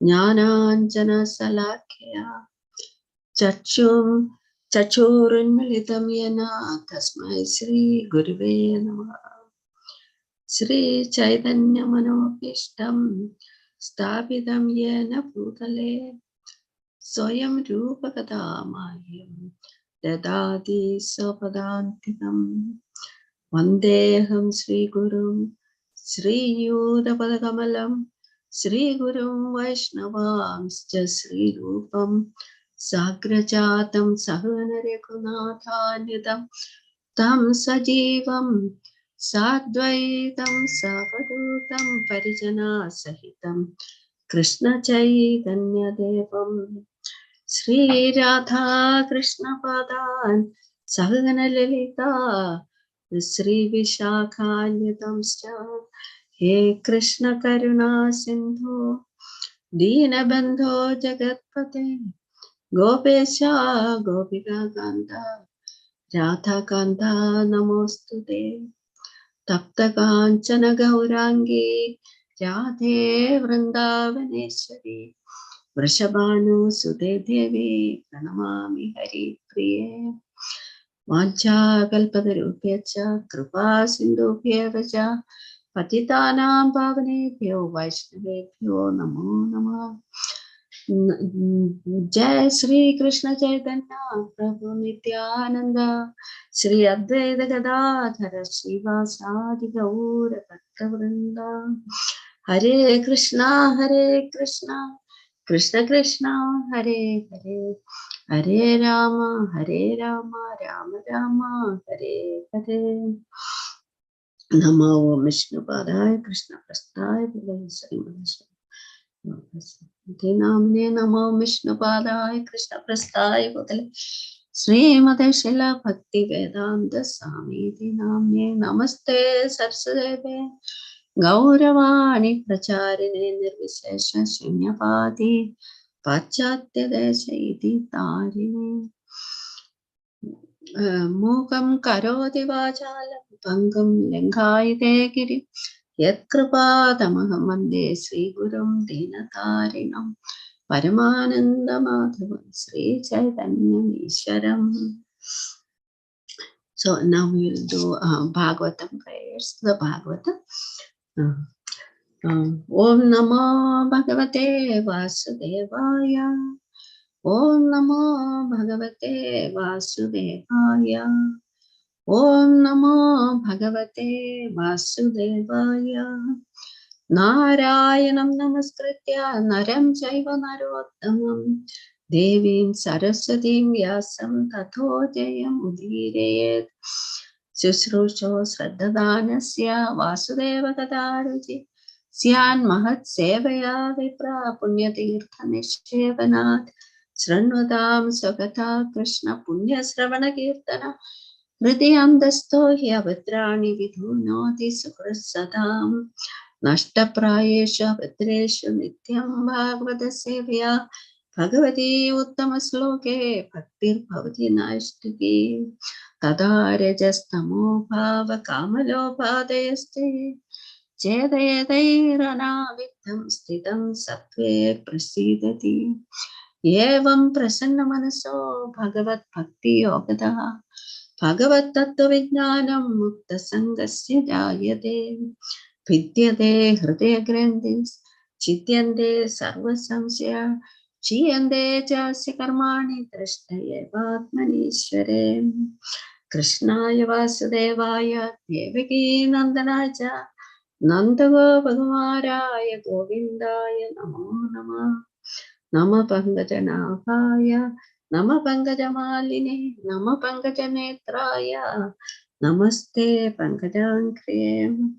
Jnananjana Salakya Chachurunmilitam Yena Tasmai Sri Guruve Namaha. Sri Chaitanya Manopishtam Sthapitam Yena Bhutale Swayam Rupa Kadamahyam Dadadi Sopadantikam Vandeham Sri Gurum Sri Yudapadakamalam Sri Gurum Vaishnavamscha Sri Rupam Sagrajatam Sahanarekunathanyudam Tam Sajivam Sadvaitam Savadutam Parijana Sahitam Krishna Chaitanya Devam Sri Radha Krishna Padan Sahagana Lalita Sri Vishakhanyatamscha He Krishna Karuna Sindhu Deenabandho Jagatpate Gopesha Gopika Kanta Radha Kanta Namostute Tapta Kanchana Gaurangi Radhe Vrindavaneshwari Vrishabhanu Sute Devi Pranamami Hari Priye Vacha Kalpatarupyacha Kripa Sindhubhyavacha Patitanam Pavanebhyo Vaishnavebhyo Namo Namah. Jai Sri Krishna Chaitanya Prabhu Nityananda Sri Advaita Gadadhara Srivasadi Gaura Bhaktavrinda. Hare Krishna Krishna Krishna Hare Hare Hare Rama Rama Rama Hare Hare. Namo Vishnu Padaya Krishna Prasthaya Srimad Namne Namo Vishnu Padaya Krishna Prasthaya Srimad Shila Bhakti Vedanta Swami Namne Namaste Saraswate Gauravani Pracharine Nirvishesha Shunyapati Pachatya Desha Iti Tarine Mukam Karoti Vachalam Pangam Lengayate Giri Yatkripatamaham Vande Sri Gurum Dinatarinam Paramananda Madhavam Sri Chaitanyam Ishwaram. So now we will do Bhagavatam prayers. The Bhagavatam. Om Namo Bhagavate Vasudevaya. Om Namo Bhagavate Vasudevaya. Om Namo Bhagavate Vasudevaya. Narayanam Namaskritya Naram Chaiva Narottamam Devim Saraswatim Vyasam Tato Jayam Udirayet. Sushrusho Sraddhadanasya Vasudeva Kadaruji Syan Mahat Sevaya Vipra Punyatirtha Nishevanat Sranvadam Sagata Krishna Punya Sravana Kirtana Hridayam Dasto Hyavitrani Vidhunoti Sukrasadam Nashta Prayesha Vitreshu Nityam Bhagavata Sevya Bhagavati Uttama Sloke Bhaktir Bhavati Naishtaki Tada Rajastamo Bhava Kamalo Bhadayaste Chedayadairana Vittam Sthitam Sattve Prasidati Yevam Prasanna Manaso Bhagavat Bhakti Yogadaha Bhagavat Tattva Vijnanam Mukta Sangasya Jayate Vidyate Hridaya Grandis Chityante Sarva Samsya Chiyante Jasya Karmani Drashtaya Vatmanishware Krishnaya Vasudevaya Devaki Nandanaja Nandagopagamaraya Govindaya Namo Namah Nama Pangajanabhaya Nama Pangajamalini Nama Pangajanetraya Namaste Pangajankriye.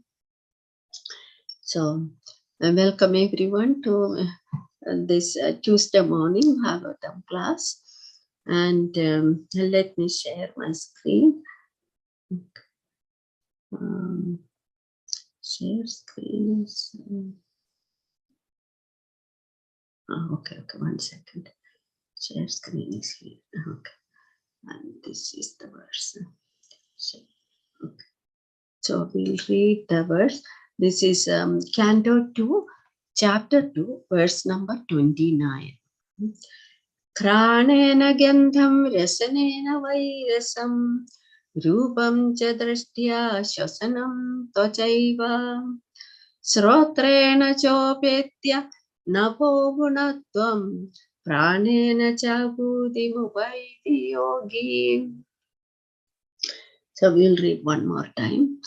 So, welcome everyone to this Tuesday morning Bhagavatam class. And let me share my screen. Share screen is... okay, 1 second. Share screen is here. Okay. And this is the verse. Okay. So we'll read the verse. This is Canto 2, chapter 2, verse number 29. Kranena gandham rasanena vairasam rupam cha drashtya shasanam tvachaiva srotrena chopetya napo gunatvam pranena cha buddhimupaiti yogi. So we'll read one more time.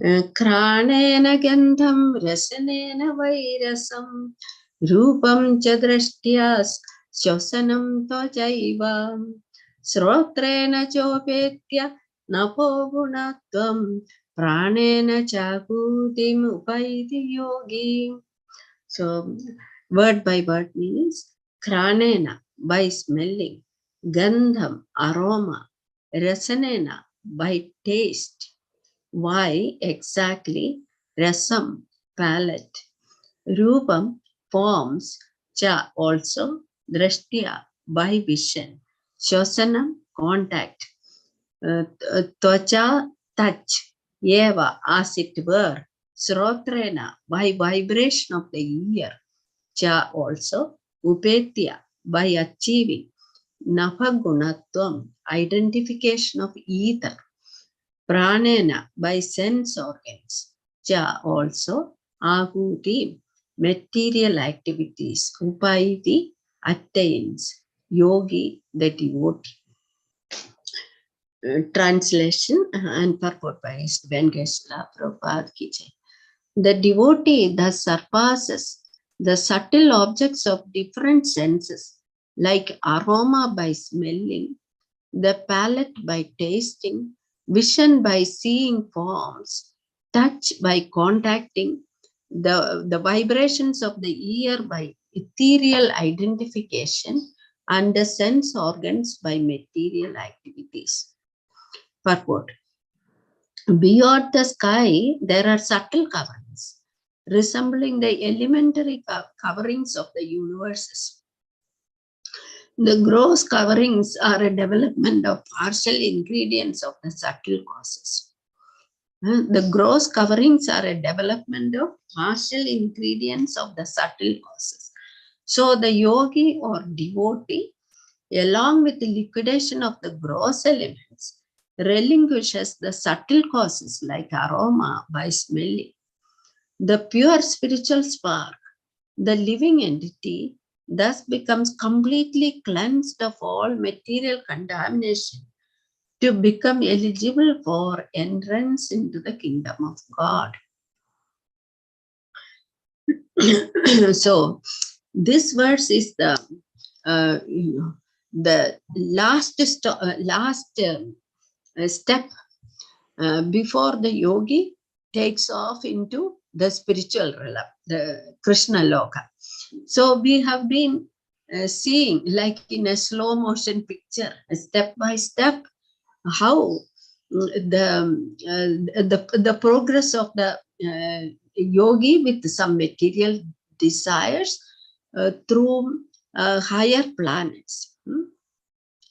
Kranena gandham rasanena vairasam rupam cha drashtya shasanam tvachaiva srotrena chopetya napo gunatvam pranena chakutim upaiti yogi. So word by word means kranena by smelling, gandham aroma, rasanena by taste. Why exactly? Rasam palate, rupam forms, cha also, drashtya by vision, shosanam contact, tvacha touch, eva as it were, srotrena by vibration of the ear, cha also, upetya by achieving, napagunatvam identification of ether, pranena by sense organs, cha also, ahuti material activities, upaiti attains, yogi the devotee. Translation and purport by Venkateswara Prabhupada ki jai. The devotee thus surpasses the subtle objects of different senses, like aroma by smelling, the palate by tasting, vision by seeing forms, touch by contacting, the vibrations of the ear by ethereal identification, and the sense organs by material activities. Purport. Beyond the sky, there are subtle coverings, resembling the elementary coverings of the universes. The gross coverings are a development of partial ingredients of the subtle causes. The gross coverings are a development of partial ingredients of the subtle causes. So the yogi or devotee, along with the liquidation of the gross elements, relinquishes the subtle causes like aroma by smelling. The pure spiritual spark, the living entity, thus becomes completely cleansed of all material contamination to become eligible for entrance into the kingdom of God. So this verse is the the last step before the yogi takes off into the spiritual realm, the Krishna Loka. So we have been seeing, like in a slow motion picture, step by step, how the progress of the yogi with some material desires through higher planets.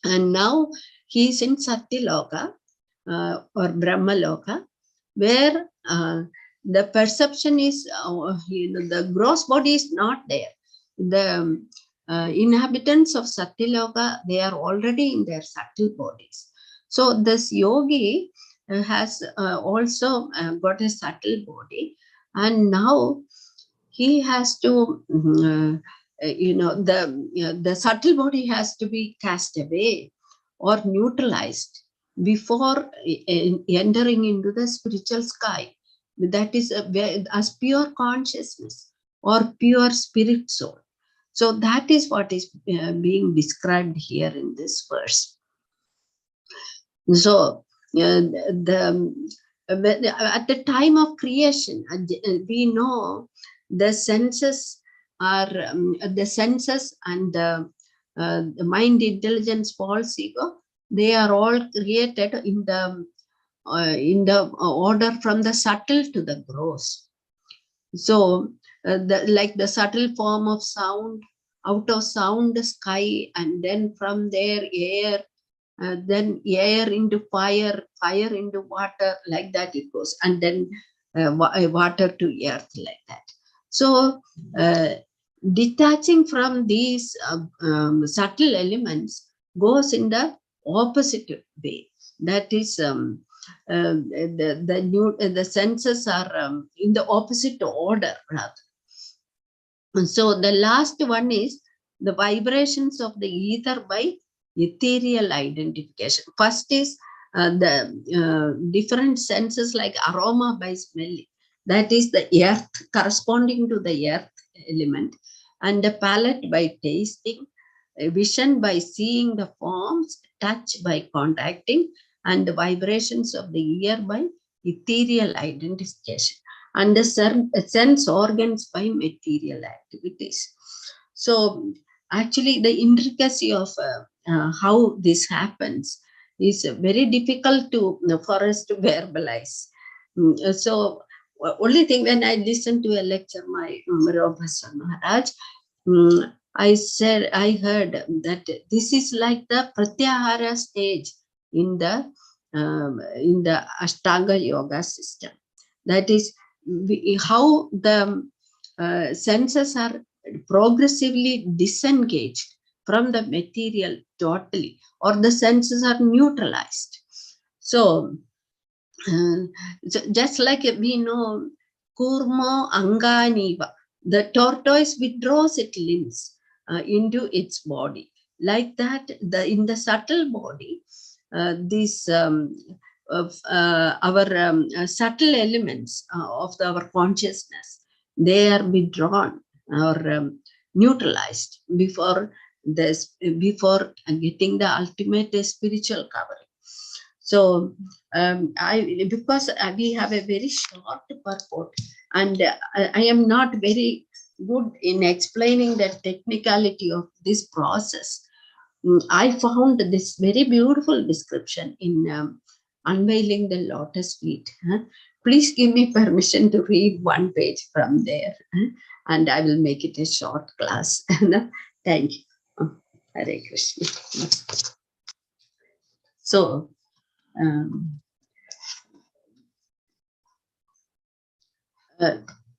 And now he is in Satyaloka or Brahma Loka, where the perception is, the gross body is not there. The inhabitants of Satyaloka, they are already in their subtle bodies. So this yogi has also got a subtle body, and now he has to, the subtle body has to be cast away or neutralized before entering into the spiritual sky. That is as pure consciousness or pure spirit soul. So that is what is being described here in this verse. So at the time of creation, we know the senses are the senses and the mind, intelligence, false ego. They are all created in the order from the subtle to the gross. So like the subtle form of sound, out of sound sky, and then from there air, then air into fire, fire into water, like that it goes, and then water to earth, like that. So detaching from these subtle elements goes in the opposite way. That is, the senses are in the opposite order, rather. And so the last one is the vibrations of the ether by ethereal identification. First is the different senses like aroma by smelling. That is the earth, corresponding to the earth element, and the palate by tasting, vision by seeing the forms, touch by contacting, and the vibrations of the ear by ethereal identification, and the sense organs by material activities. So actually the intricacy of how this happens is very difficult to for us to verbalize. So only thing, when I listened to a lecture, my Professor Maharaj, I heard that this is like the Pratyahara stage in the Ashtanga yoga system. That is how the senses are progressively disengaged from the material totally, or the senses are neutralized. So just like we know, Kurmo Anganiva, the tortoise withdraws its limbs into its body. Like that, in the subtle body, these our subtle elements of our consciousness, they are withdrawn or neutralized before before getting the ultimate spiritual covering. So because we have a very short purport, and I am not very good in explaining the technicality of this process. I found this very beautiful description in Unveiling the Lotus Feet. Please give me permission to read one page from there, and I will make it a short class. Thank you. Hare Krishna. So,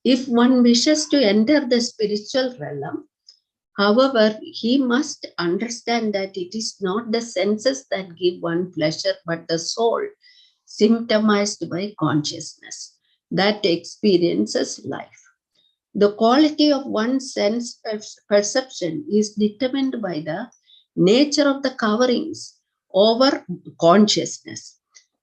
if one wishes to enter the spiritual realm, however, he must understand that it is not the senses that give one pleasure, but the soul, symptomized by consciousness, that experiences life. The quality of one's sense perception is determined by the nature of the coverings over consciousness.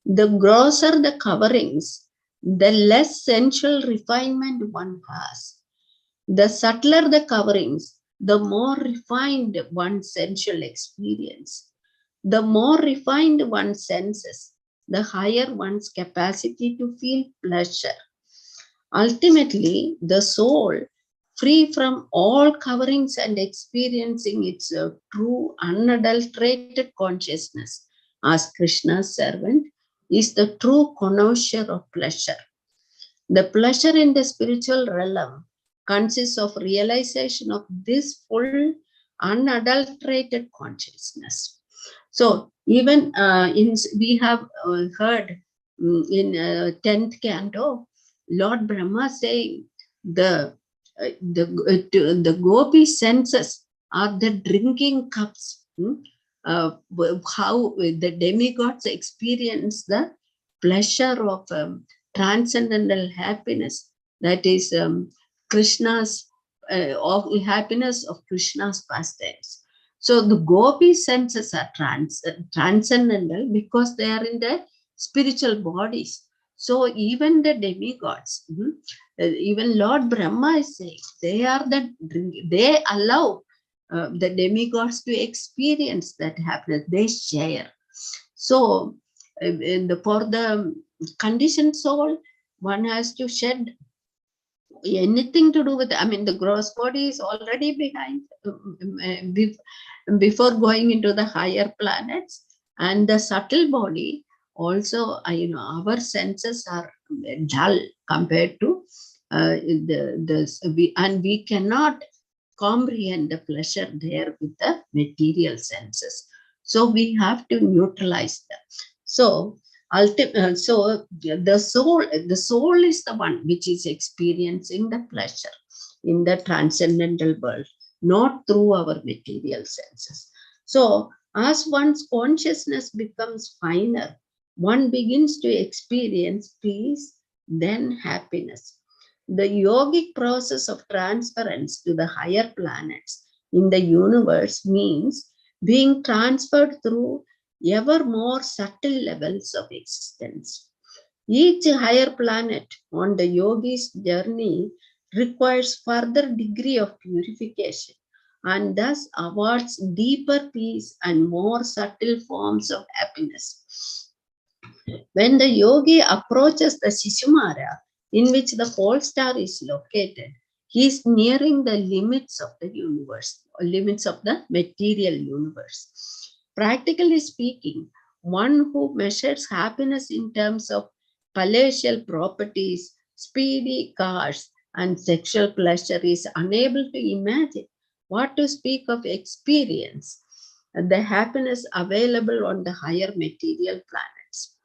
The grosser the coverings, the less sensual refinement one has. The subtler the coverings, the more refined one's sensual experience. The more refined one's senses, the higher one's capacity to feel pleasure. Ultimately, the soul, free from all coverings and experiencing its true unadulterated consciousness as Krishna's servant, is the true connoisseur of pleasure. The pleasure in the spiritual realm consists of realization of this full, unadulterated consciousness. So even we have heard in 10th canto, Lord Brahma saying the gopi senses are the drinking cups. How the demigods experience the pleasure of transcendental happiness, that is Krishna's of happiness of Krishna's pastimes. So the gopi senses are transcendental because they are in the spiritual bodies. So even the demigods, even Lord Brahma is saying, they allow the demigods to experience that happiness. They share. So for the conditioned soul, one has to shed anything to do with, the gross body is already behind before going into the higher planets, and the subtle body also, our senses are dull compared to and we cannot comprehend the pleasure there with the material senses. So we have to neutralize them. So so the soul is the one which is experiencing the pleasure. in the transcendental world, not through our material senses. So, as one's consciousness becomes finer, one begins to experience peace, then happiness. The yogic process of transference to the higher planets in the universe means being transferred through ever more subtle levels of existence. Each higher planet on the yogi's journey requires further degree of purification and thus awards deeper peace and more subtle forms of happiness. When the yogi approaches the Shishumara, in which the pole star is located, he is nearing the limits of the universe, or limits of the material universe. Practically speaking, one who measures happiness in terms of palatial properties, speedy cars, and sexual pleasure is unable to imagine what to speak of experience the happiness available on the higher material planets.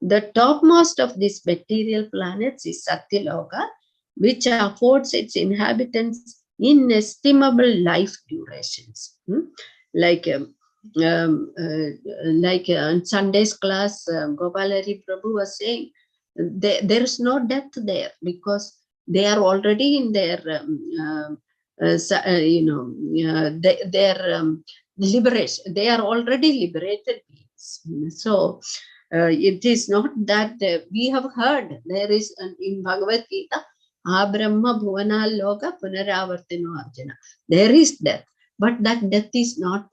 The topmost of these material planets is Satyaloka, which affords its inhabitants inestimable life durations. Like in Sunday's class, Gopalari Prabhu was saying, there is no death there because they are already in their, their liberation. They are already liberated beings. So, it is not that we have heard there is in Bhagavad Gita, Abrahma Bhuvana Loka Punaravartino Arjuna. There is death, but that death is not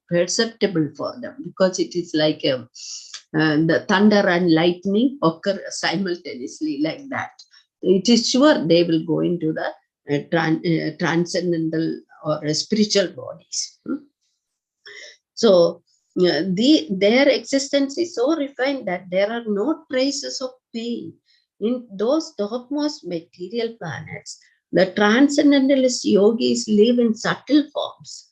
perceptible for them because it is like the thunder and lightning occur simultaneously like that. It is sure they will go into the transcendental or spiritual bodies. So, their existence is so refined that there are no traces of pain. In those topmost material planets, the transcendentalist yogis live in subtle forms,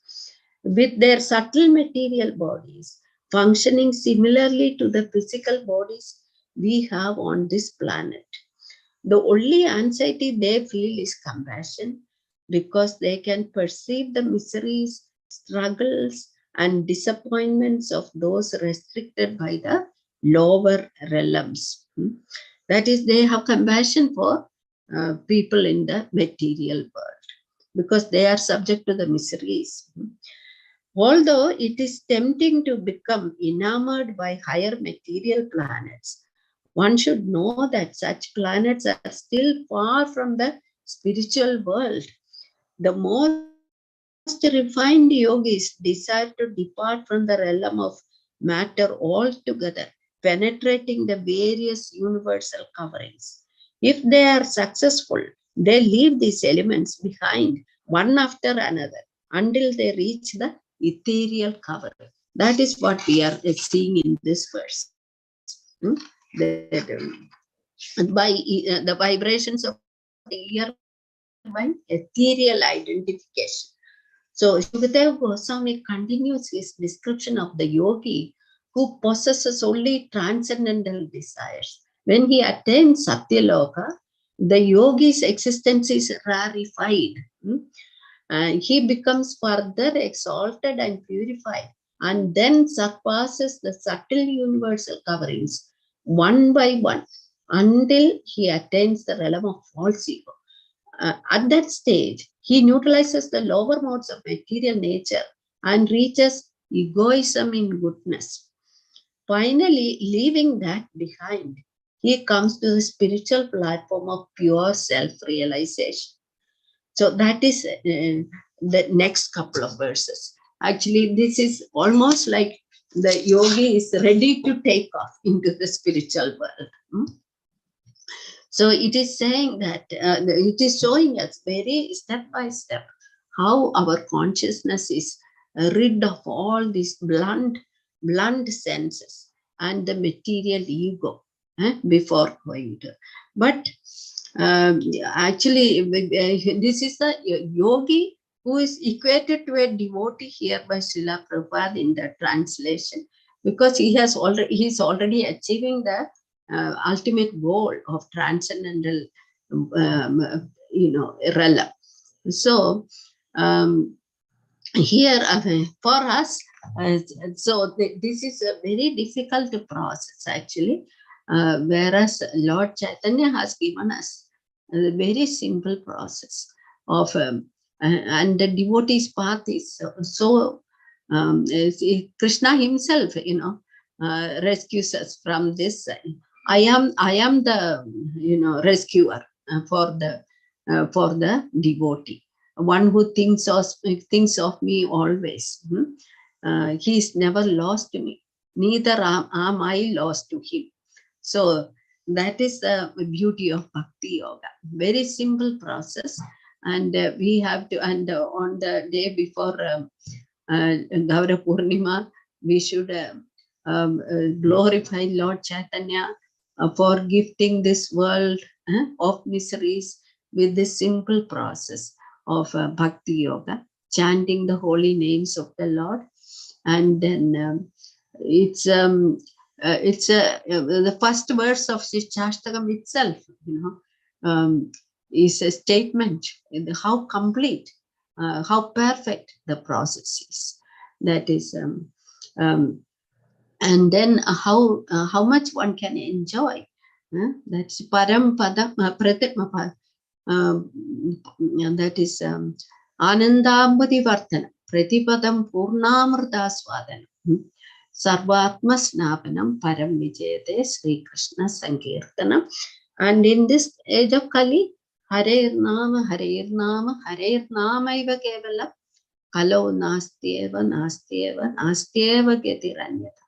with their subtle material bodies functioning similarly to the physical bodies we have on this planet. The only anxiety they feel is compassion because they can perceive the miseries, struggles, and disappointments of those restricted by the lower realms. That is, they have compassion for people in the material world because they are subject to the miseries. Although it is tempting to become enamored by higher material planets, one should know that such planets are still far from the spiritual world. The most refined yogis desire to depart from the realm of matter altogether, penetrating the various universal coverings. If they are successful, they leave these elements behind one after another until they reach the ethereal covering. That is what we are seeing in this verse. That, by the vibrations of the earby ethereal identification. So Shukadeva Goswami continues his description of the yogi who possesses only transcendental desires. When he attains Satyaloka, the yogi's existence is rarefied. And he becomes further exalted and purified, and then surpasses the subtle universal coverings one by one until he attains the realm of false ego. At that stage, he neutralizes the lower modes of material nature and reaches egoism in goodness. Finally, leaving that behind, he comes to the spiritual platform of pure self-realization. So that is the next couple of verses. Actually, this is almost like the yogi is ready to take off into the spiritual world. So it is saying that it is showing us very step by step how our consciousness is rid of all these blunt senses and the material ego before going to. But actually, this is the yogi who is equated to a devotee here by Srila Prabhupada in the translation, because he is already achieving the ultimate goal of transcendental, realm. So here for us, this is a very difficult process actually, whereas Lord Chaitanya has given us a very simple process of and the devotee's path is Krishna himself, rescues us from this. I am the rescuer for the devotee, one who thinks of me always. He is never lost to me, neither am I lost to him. So that is the beauty of bhakti yoga. Very simple process, and we have to. And on the day before Gaura Purnima, we should glorify Lord Chaitanya for gifting this world of miseries with this simple process of bhakti yoga, chanting the holy names of the Lord. And then it's the first verse of Shastakam itself, is a statement in how complete, how perfect the process is. That is, and then how much one can enjoy. That's param pada pratima. That is Anandambati Vartana, Pratipadam Purnamrta Swadhanam, Sarvatma Snapanam, Param Vijayate, Sri Krishna Sankirtanam. And in this age of Kali, Harer Nama, Harer Nama, Harer Nama Iva Kevala, Kalo Nastyeva, Nastyeva, Nastyeva Getiranyata.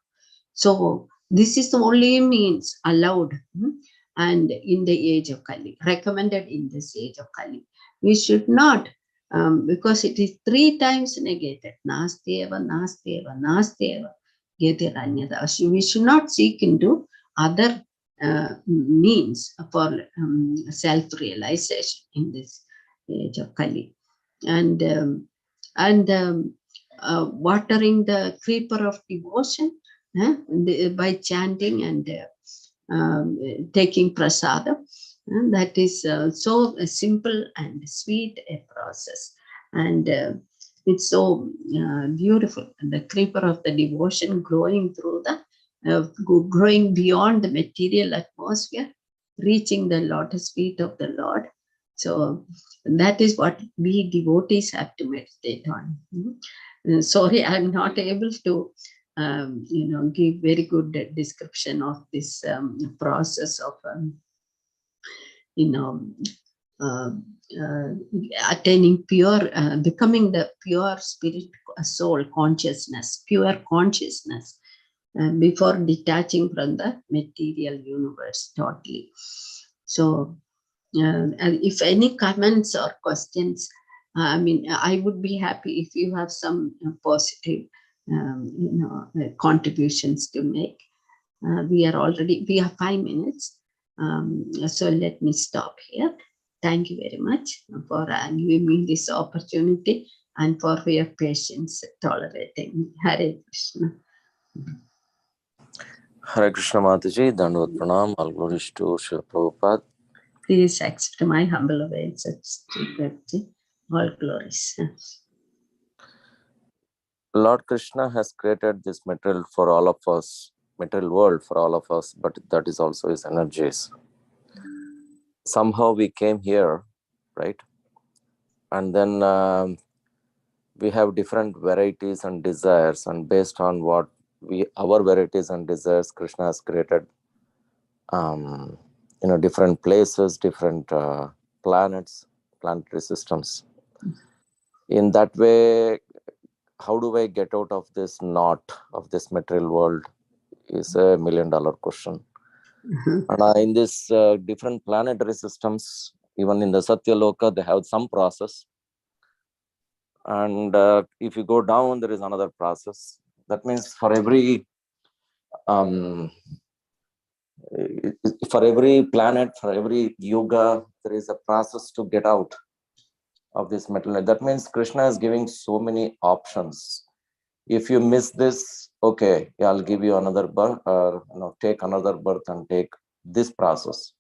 So this is the only means allowed. And in the age of Kali, recommended in this age of Kali. We should not, because it is 3 times negated. Nastyeva, Nastyeva, Nastyeva, Getiranyata. We should not seek into other means for self-realization in this age of Kali. And watering the creeper of devotion by chanting and taking prasadam. That is so simple and sweet a process. And it's so beautiful. And the creeper of the devotion growing through growing beyond the material atmosphere, reaching the lotus feet of the Lord. So that is what we devotees have to meditate on. Sorry, I'm not able to give very good description of this process of attaining pure, becoming the pure spirit, soul consciousness, pure consciousness, before detaching from the material universe totally. So if any comments or questions, I would be happy if you have some positive contributions to make. We have 5 minutes. So let me stop here. Thank you very much for giving me this opportunity and for your patience tolerating. Hare Krishna. Hare Krishna Mataji, Dandavat Pranam, all glories to Srila Prabhupada. Please accept my humble obeisance to all glories. Lord Krishna has created this material for all of us, material world for all of us, but that is also his energies. Somehow we came here, right? And then we have different varieties and desires, and based on what our varieties and desires, Krishna has created different places, different planets, planetary systems. In that way, how do I get out of this knot of this material world is a $1 million question. And in this different planetary systems, even in the Satya Loka, they have some process. And if you go down, there is another process. That means for every planet, for every yuga, there is a process to get out of this material. That means Krishna is giving so many options. If you miss this, okay, I'll give you another birth, take another birth and take this process.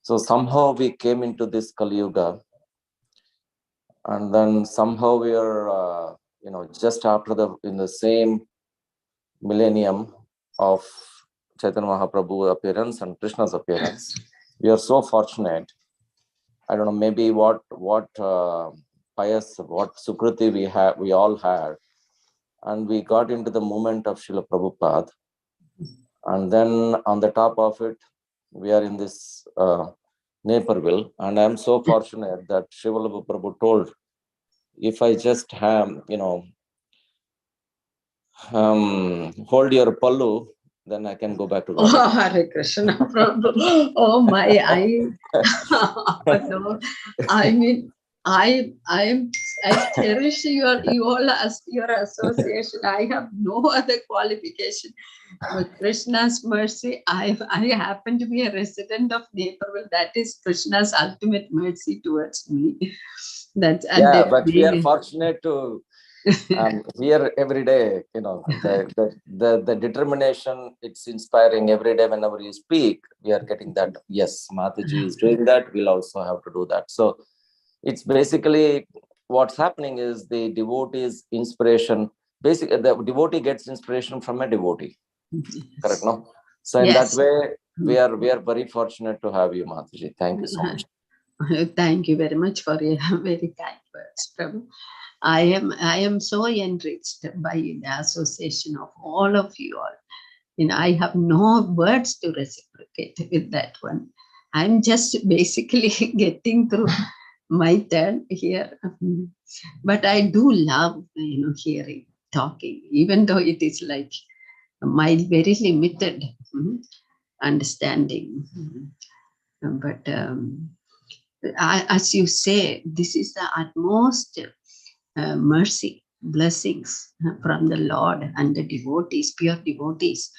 So somehow we came into this Kali Yuga And then somehow we are, just after in the same millennium of Chaitanya Mahaprabhu appearance and Krishna's appearance, we are so fortunate. I don't know, maybe what pious, what Sukriti we all had, and we got into the movement of Srila Prabhupada, and then on the top of it, we are in this Naperville, and I'm so fortunate that Srila Prabhu told, if I just have, hold your pallu, then I can go back to Radha. Oh, Hare Krishna, Prabhu. Oh my, no, I mean, I cherish your association. I have no other qualification. With Krishna's mercy, I happen to be a resident of Naperville. That is Krishna's ultimate mercy towards me. That's But we are fortunate to hear every day. The determination, it's inspiring every day. Whenever you speak, we are getting that. Yes, Mathaji is doing that. We'll also have to do that. So it's basically what's happening is the devotee's inspiration. Basically, the devotee gets inspiration from a devotee. Correct, no? So in that way, we are very fortunate to have you, Mathaji. Thank you so much. Thank you very much for your very kind words, Prabhu. I am so enriched by the association of all of you all. I have no words to reciprocate with that one. I'm just basically getting through my turn here. But I do love, hearing, talking, even though it is like my very limited understanding. But as you say, this is the utmost mercy, blessings from the Lord and the devotees, pure devotees,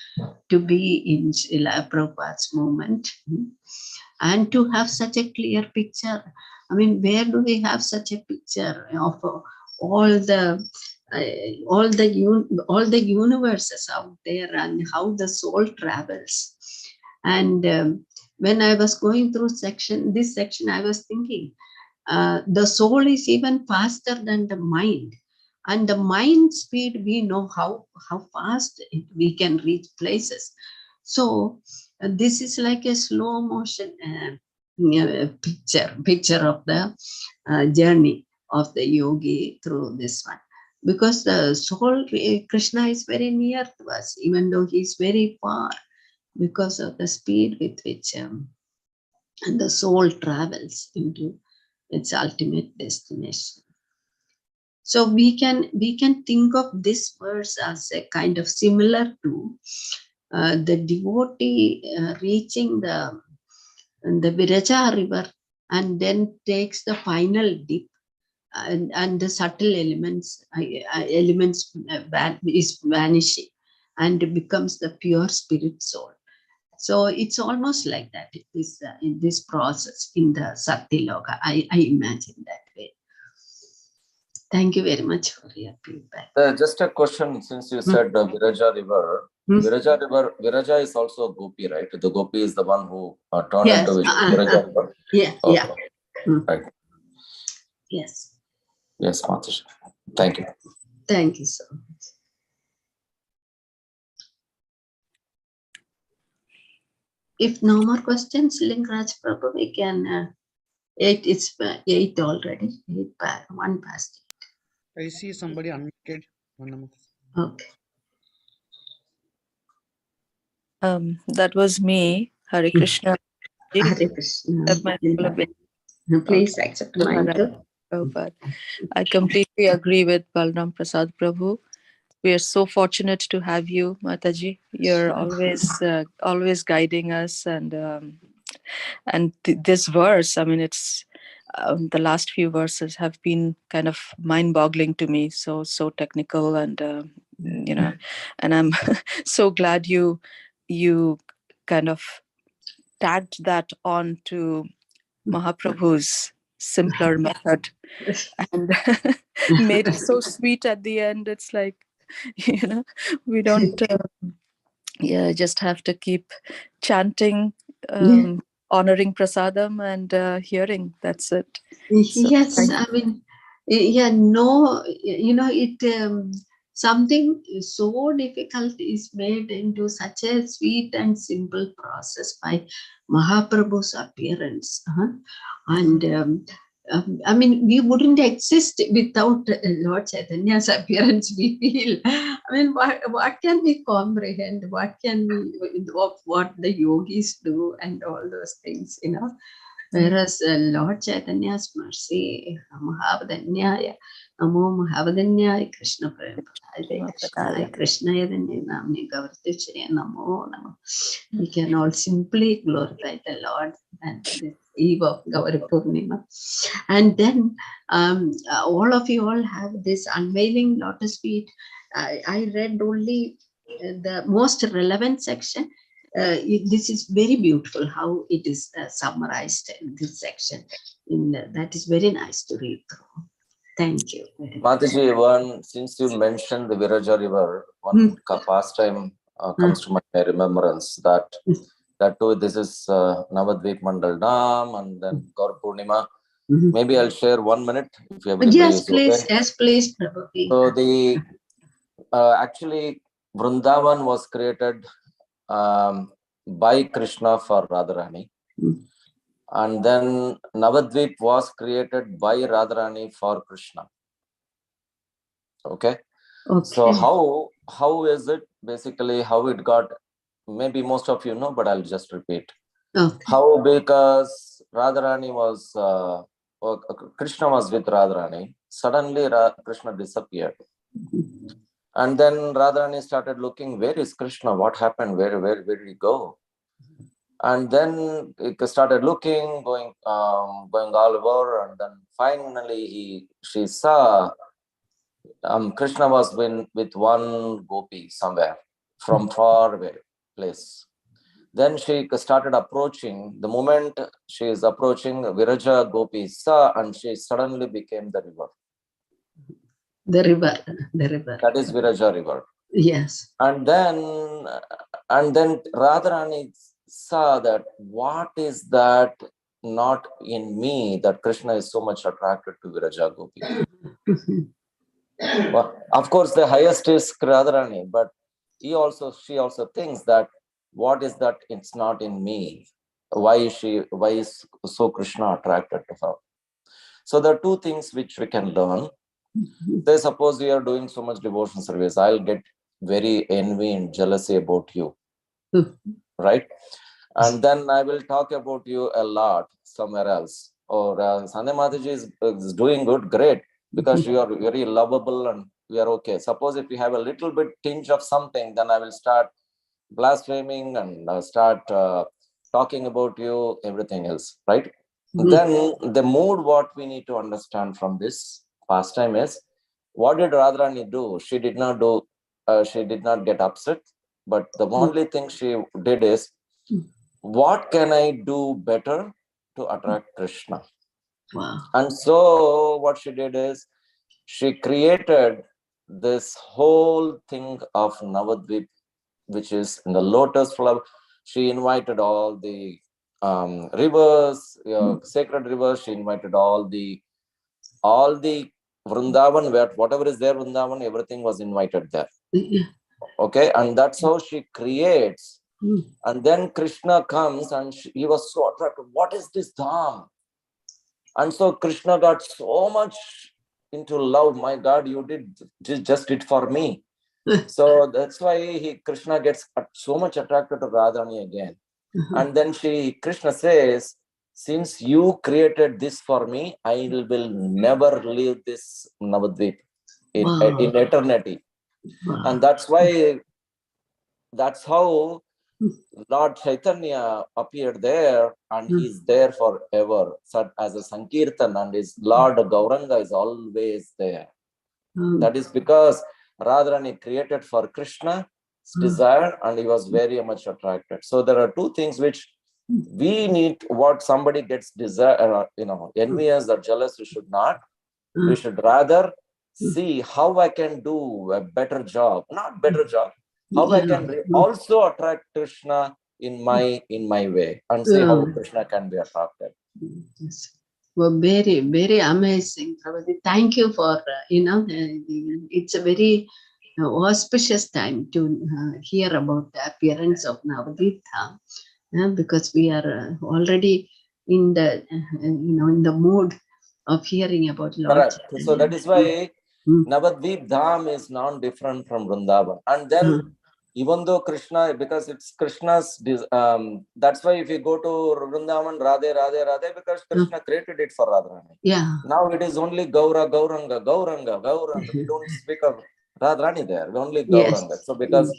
to be in Srila Prabhupada's movement and to have such a clear picture. I mean, where do we have such a picture of all the universes out there and how the soul travels? And when I was going through this section, I was thinking, the soul is even faster than the mind, and the mind speed, we know how fast we can reach places. So this is like a slow motion picture of the journey of the yogi through this one, because the soul, Krishna is very near to us, even though he is very far, because of the speed with which and the soul travels into its ultimate destination. So we can think of this verse as a kind of similar to the devotee reaching the Viraja river and then takes the final dip, and the subtle elements is vanishing and becomes the pure spirit soul. So it's almost like that in this process in the Saktiloka. I imagine that way. Thank you very much for your feedback. Just a question, since you said Viraja River. Viraja is also a gopi, right? The gopi is the one who turned into Viraja River. Yeah, okay. Right. Yes. Yes, Mataji. Thank you. Thank you so much. If no more questions, Linkraj Prabhu, we can. It's 8 already. 1 past 8. I see somebody unmuted. Okay. That was me. Hare Krishna. Hare Krishna. Please accept my Prabhupada. I completely agree with Balram Prasad Prabhu. We are so fortunate to have you, Mataji. You're always guiding us, and this verse. I mean, it's the last few verses have been kind of mind-boggling to me. So technical, and and I'm so glad you kind of tagged that on to Mahaprabhu's simpler method and made it so sweet at the end. It's like, we don't just have to keep chanting, honoring prasadam and hearing. That's it. Yes, I mean, Yeah, no, it something so difficult is made into such a sweet and simple process by Mahaprabhu's appearance. And I mean, we wouldn't exist without Lord Chaitanya's appearance, we feel. I mean, what can we comprehend? What can we, of what the yogis do and all those things, Whereas Lord Chaitanya's mercy, Mahavadanyaya, Namo Mahavadanyaya, Krishna Prem, Hare Krishna, Hare Krishna, Yadanya Namni Gavartichaya, Namo Namo. We can all simply glorify the Lord and the eve of Gauri Purnima. And then all of you all have this unveiling lotus feet. I read only the most relevant section. This is very beautiful how it is summarized in this section. That is very nice to read through. Thank you. Mathaji, since you mentioned the Viraja River, one pastime comes to my remembrance that too, this is Navadvip Mandal Dam and then Gaur Purnima. Maybe I'll share 1 minute if everybody Yes, is please. okay. Yes, please. Probably. So the actually Vrindavan was created by Krishna for Radharani. And then Navadvip was created by Radharani for Krishna. Okay. So how is it basically, how it got, maybe most of you know, but I'll just repeat. How, because Radharani was Krishna was with Radharani, suddenly Krishna disappeared. And then Radharani started looking, where is Krishna? What happened? Where did he go? And then it started looking, going all over, and then finally she saw Krishna was with one gopi somewhere from far away place. Then she started approaching. The moment she is approaching, Viraja gopi saw, and she suddenly became the river. The river. That is Viraja river. Yes. And then Radharani saw that what is that not in me that Krishna is so much attracted to Viraja gopi. Well, of course, the highest is Radharani, but she also thinks that what is that it's not in me. Why is so Krishna attracted to her? So there are two things which we can learn. Say suppose we are doing so much devotion service, I'll get very envy and jealousy about you, right? And then I will talk about you a lot somewhere else. Or Sandhya Mathaji is doing good, great, because you are very lovable and we are okay. Suppose if you have a little bit tinge of something, then I will start blaspheming and start talking about you, everything else, right? Then the mood, what we need to understand from this pastime is, what did Radharani do? She did not get upset, but the only thing she did is, what can I do better to attract Krishna? Wow. And so what she did is, she created this whole thing of Navadvip, which is in the lotus flower. She invited all the rivers, sacred rivers. She invited all the Vrindavan, whatever is there, Vrindavan, everything was invited there. Okay, and that's how she creates. And then Krishna comes and he was so attracted. What is this dham? And so Krishna got so much into love. My God, you just did for me. So that's why Krishna gets so much attracted to Radharani again. And then Krishna says, since you created this for me, I will never leave this Navadvip in eternity. And that's how Lord Chaitanya appeared there, and he's there forever as a Sankirtan, and his Lord Gauranga is always there. That is because Radharani created for Krishna's desire, and he was very much attracted. So there are two things which we need. What somebody gets desire, envious or jealous, we should not. We should rather see how I can do a better job, not better job, how I can also attract Krishna in my way, and see how Krishna can be attracted. Yes. were very, very amazing. Prabhuji. Thank you for, it's a very auspicious time to hear about the appearance of Navadvip Dham, because we are already in the, in the mood of hearing about Lord Correct. Chaitanya. So that is why Mm. Navadvip Dham is non-different from Vrindavan. And then even though Krishna, because it's Krishna's, that's why if you go to Vrindavan, Radhe, Radhe, Radhe, because Krishna created it for Radharani. Yeah. Now it is only Gaura, Gauranga, Gauranga, Gauranga. We don't speak of Radharani there, only Gauranga. Yes. So because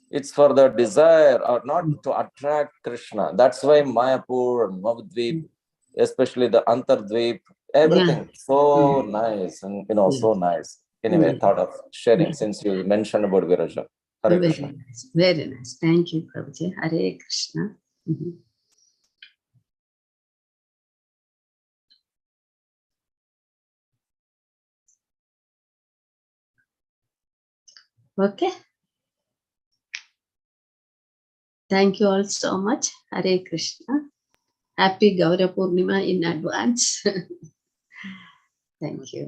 it's for the desire or not to attract Krishna. That's why Mayapur and Navadvip, especially the Antardvip, everything so nice and so nice. Anyway, thought of sharing since you mentioned about Viraja. Hare Very Krishna. nice. Very nice. Thank you, Prabhuji. Hare Krishna. Okay. Thank you all so much. Hare Krishna. Happy Gaura Purnima in advance. Thank you.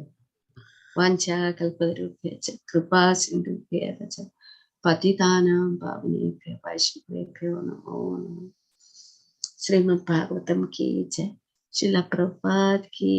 Vancha kalpatarubhya kripa sindhubhya patitanam pavanebhyo vaishnavebhyo namo namo. Srimad Bhagavatam ki jai. Srila Prabhupada ki